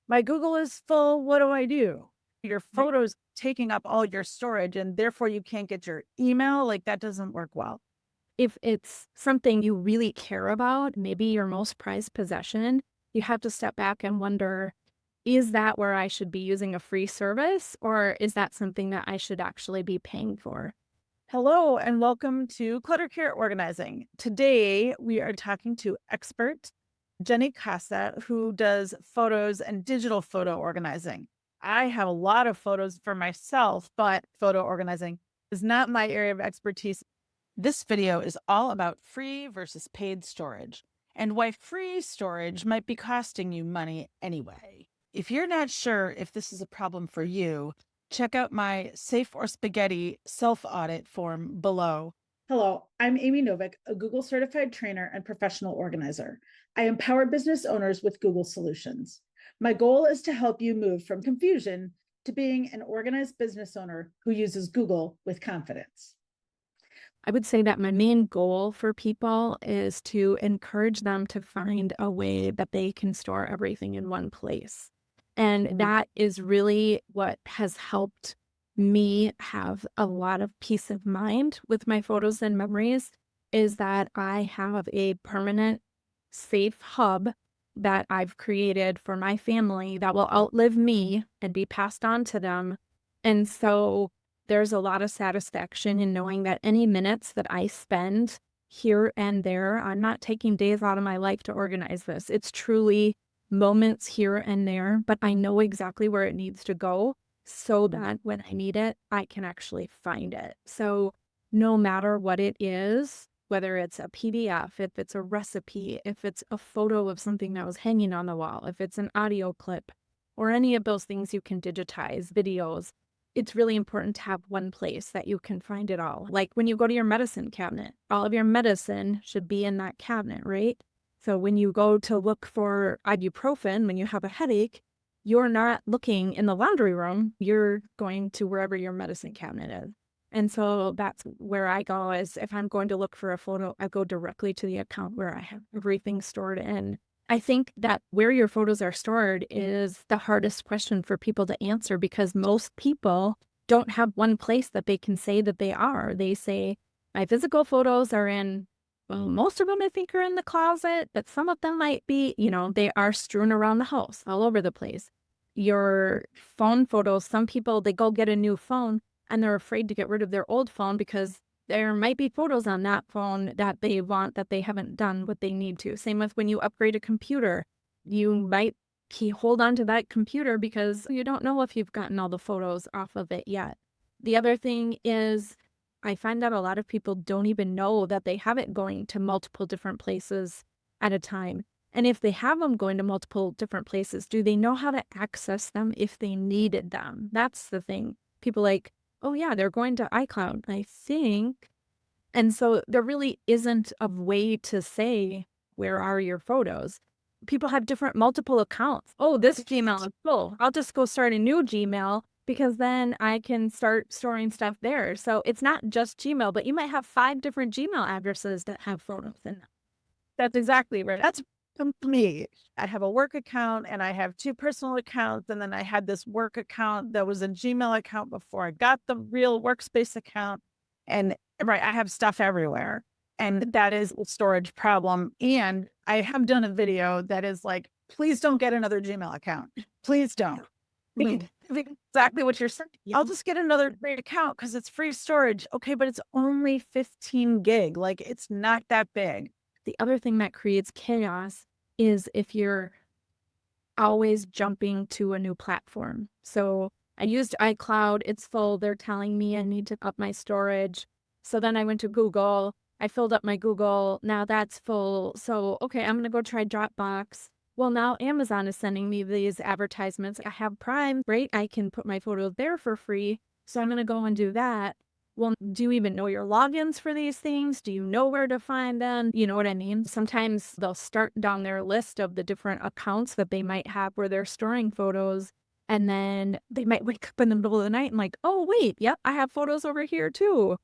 My Google is full. What do I do? Your photos taking up all your storage and therefore you can't get your email. Like that doesn't work well. If it's something you really care about, maybe your most prized possession, you have to step back and wonder, is that where I should be using a free service, or is that something that I should actually be paying for? Hello and welcome to Clutter Care Organizing. Today we are talking to expert Jenny Kasa, who does photos and digital photo organizing. I have a lot of photos for myself, but photo organizing is not my area of expertise. This video is all about free versus paid storage and why free storage might be costing you money anyway. If you're not sure if this is a problem for you, check out my Safe or Spaghetti self-audit form below. Hello, I'm Amy Novick, a Google certified trainer and professional organizer. I empower business owners with Google solutions. My goal is to help you move from confusion to being an organized business owner who uses Google with confidence. I would say that my main goal for people is to encourage them to find a way that they can store everything in one place. And that is really what has helped me have a lot of peace of mind with my photos and memories, is that I have a permanent safe hub that I've created for my family that will outlive me and be passed on to them. And so there's a lot of satisfaction in knowing that any minutes that I spend here and there, I'm not taking days out of my life to organize this. It's truly moments here and there, but I know exactly where it needs to go so that when I need it, I can actually find it. So no matter what it is, whether it's a PDF, if it's a recipe, if it's a photo of something that was hanging on the wall, if it's an audio clip, or any of those things you can digitize, videos, it's really important to have one place that you can find it all. Like when you go to your medicine cabinet, all of your medicine should be in that cabinet, right? So when you go to look for ibuprofen when you have a headache, you're not looking in the laundry room, you're going to wherever your medicine cabinet is. And so that's where I go, is if I'm going to look for a photo, I go directly to the account where I have everything stored in. I think that where your photos are stored is the hardest question for people to answer, because most people don't have one place that they can say that they are. They say, my physical photos are in, well, most of them I think are in the closet, but some of them might be, they are strewn around the house all over the place. Your phone photos, some people, they go get a new phone and they're afraid to get rid of their old phone because there might be photos on that phone that they want that they haven't done what they need to. Same with when you upgrade a computer. You might hold on to that computer because you don't know if you've gotten all the photos off of it yet. The other thing is, I find that a lot of people don't even know that they have it going to multiple different places at a time. And if they have them going to multiple different places, do they know how to access them if they needed them? That's the thing. People like, oh yeah, they're going to iCloud, I think. And so there really isn't a way to say, where are your photos? People have different multiple accounts. Oh, this Gmail is full. I'll just go start a new Gmail because then I can start storing stuff there. So it's not just Gmail, but you might have 5 different Gmail addresses that have photos in them. That's exactly right. That's me. I have a work account and I have 2 personal accounts. And then I had this work account that was a Gmail account before I got the real workspace account. And right, I have stuff everywhere. And that is a storage problem. And I have done a video that is like, please don't get another Gmail account. Please don't. Exactly what you're saying. Yeah. I'll just get another great account because it's free storage. Okay, but it's only 15 gig. Like it's not that big. The other thing that creates chaos is if you're always jumping to a new platform. So I used iCloud, it's full. They're telling me I need to up my storage. So then I went to Google. I filled up my Google. Now that's full. So, okay, I'm going to go try Dropbox. Well, now Amazon is sending me these advertisements. I have Prime, right? I can put my photos there for free. So I'm going to go and do that. Well, do you even know your logins for these things? Do you know where to find them? You know what I mean? Sometimes they'll start down their list of the different accounts that they might have where they're storing photos. And then they might wake up in the middle of the night and like, oh, wait, yep, I have photos over here too.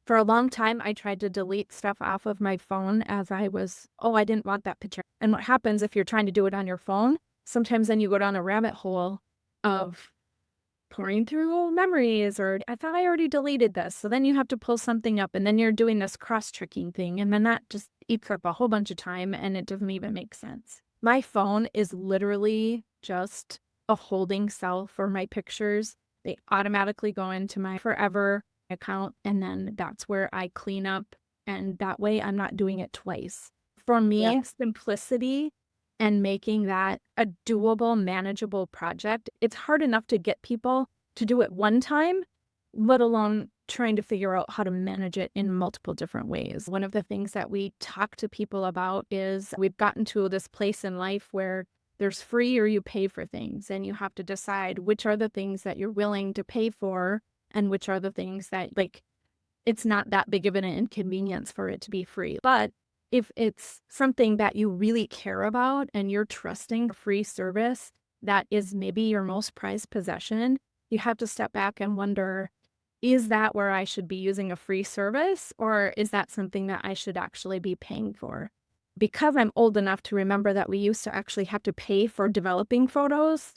For a long time, I tried to delete stuff off of my phone as I didn't want that picture. And what happens if you're trying to do it on your phone? Sometimes then you go down a rabbit hole of pouring through old memories, or I thought I already deleted this. So then you have to pull something up, and then you're doing this cross-checking thing. And then that just eats up a whole bunch of time, and it doesn't even make sense. My phone is literally just a holding cell for my pictures. They automatically go into my forever account, and then that's where I clean up. And that way I'm not doing it twice. For Yeah. me, simplicity and making that a doable, manageable project, it's hard enough to get people to do it one time, let alone trying to figure out how to manage it in multiple different ways. One of the things that we talk to people about is we've gotten to this place in life where there's free or you pay for things, and you have to decide which are the things that you're willing to pay for and which are the things that, like, it's not that big of an inconvenience for it to be free. But if it's something that you really care about and you're trusting a free service that is maybe your most prized possession, you have to step back and wonder, is that where I should be using a free service, or is that something that I should actually be paying for? Because I'm old enough to remember that we used to actually have to pay for developing photos,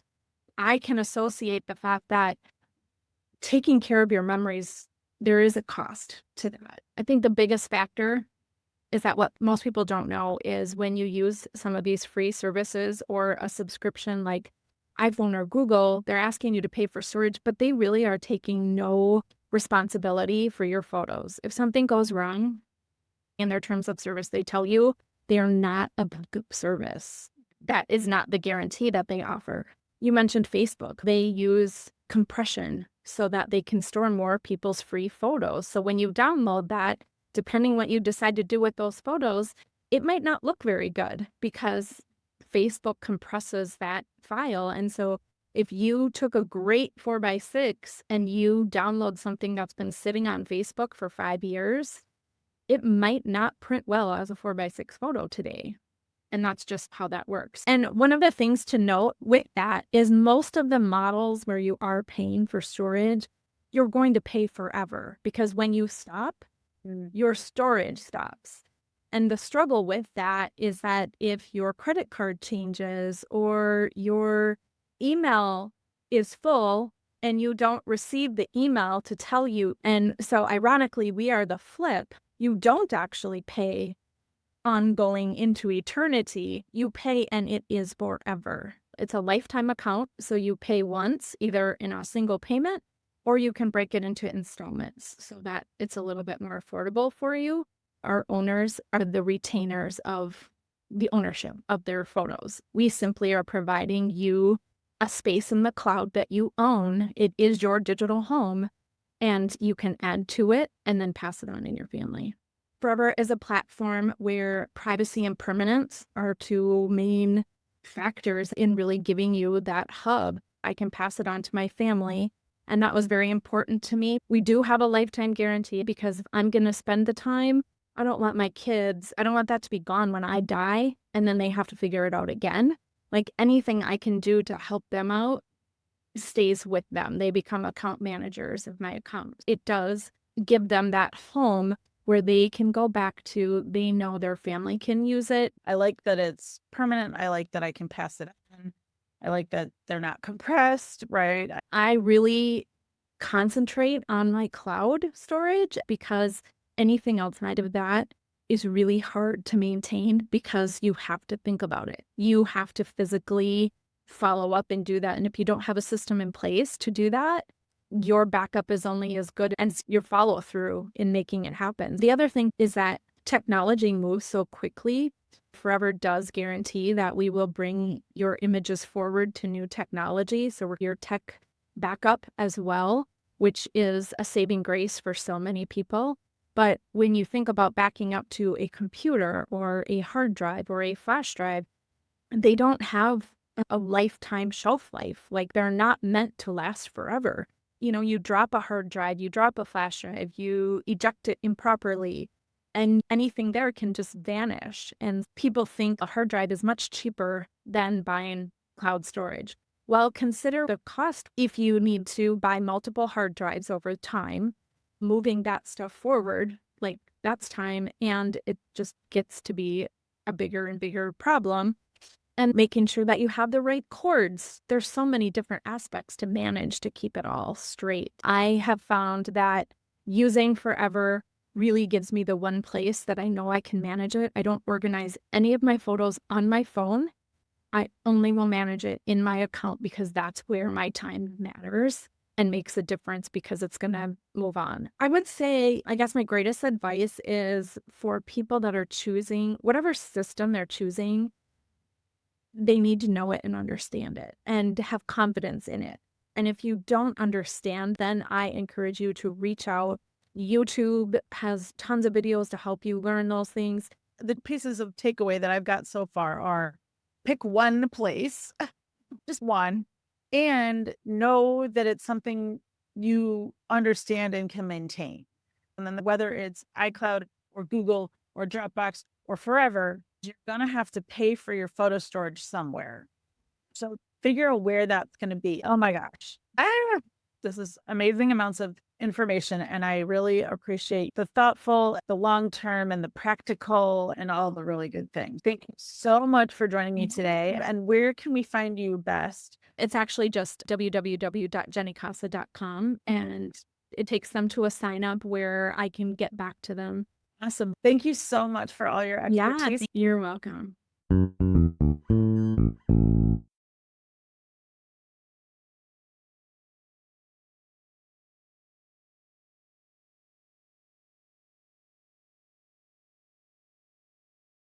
I can associate the fact that taking care of your memories, there is a cost to that. I think the biggest factor is that what most people don't know is when you use some of these free services or a subscription like iPhone or Google, they're asking you to pay for storage, but they really are taking no responsibility for your photos. If something goes wrong in their terms of service, they tell you they are not a backup service. That is not the guarantee that they offer. You mentioned Facebook. They use compression so that they can store more people's free photos. So when you download that, depending what you decide to do with those photos, it might not look very good because Facebook compresses that file. And so if you took a great 4x6 and you download something that's been sitting on Facebook for 5 years, it might not print well as a 4x6 photo today. And that's just how that works. And one of the things to note with that is most of the models where you are paying for storage, you're going to pay forever, because when you stop, your storage stops. And the struggle with that is that if your credit card changes or your email is full and you don't receive the email to tell you, and so ironically, we are the flip. You don't actually pay ongoing into eternity. You pay and it is forever. It's a lifetime account, so you pay once, either in a single payment, or you can break it into installments so that it's a little bit more affordable for you. Our owners are the retainers of the ownership of their photos. We simply are providing you a space in the cloud that you own. It is your digital home, and you can add to it and then pass it on in your family. Forever is a platform where privacy and permanence are two main factors in really giving you that hub. I can pass it on to my family, and that was very important to me. We do have a lifetime guarantee because if I'm going to spend the time, I don't want that to be gone when I die and then they have to figure it out again. Like, anything I can do to help them out stays with them. They become account managers of my account. It does give them that home where they can go back to, they know their family can use it. I like that it's permanent. I like that I can pass it on. I like that they're not compressed, right? I really concentrate on my cloud storage because anything outside of that is really hard to maintain because you have to think about it. You have to physically follow up and do that. And if you don't have a system in place to do that, your backup is only as good as your follow through in making it happen. The other thing is that technology moves so quickly. Forever does guarantee that we will bring your images forward to new technology. So we're your tech backup as well, which is a saving grace for so many people. But when you think about backing up to a computer or a hard drive or a flash drive, they don't have a lifetime shelf life. Like, they're not meant to last forever. You drop a hard drive, you drop a flash drive, you eject it improperly, and anything there can just vanish. And people think a hard drive is much cheaper than buying cloud storage. Well, consider the cost if you need to buy multiple hard drives over time. moving that stuff forward, like that's time. And it just gets to be a bigger and bigger problem. And making sure that you have the right cords. There's so many different aspects to manage to keep it all straight. I have found that using Forever really gives me the one place that I know I can manage it. I don't organize any of my photos on my phone. I only will manage it in my account because that's where my time matters and makes a difference because it's going to move on. I would say, I guess my greatest advice is for people that are choosing whatever system they're choosing, they need to know it and understand it and have confidence in it. And if you don't understand, then I encourage you to reach out. YouTube has tons of videos to help you learn those things. The pieces of takeaway that I've got so far are pick one place, just one, and know that it's something you understand and can maintain. And then whether it's iCloud or Google or Dropbox or Forever, you're going to have to pay for your photo storage somewhere. So figure out where that's going to be. Oh my gosh. This is amazing amounts of information. And I really appreciate the thoughtful, the long term, and the practical, and all the really good things. Thank you so much for joining me today. And where can we find you best? It's actually just www.jennykasa.com, and it takes them to a sign up where I can get back to them. Awesome. Thank you so much for all your Yeah, expertise. you're welcome.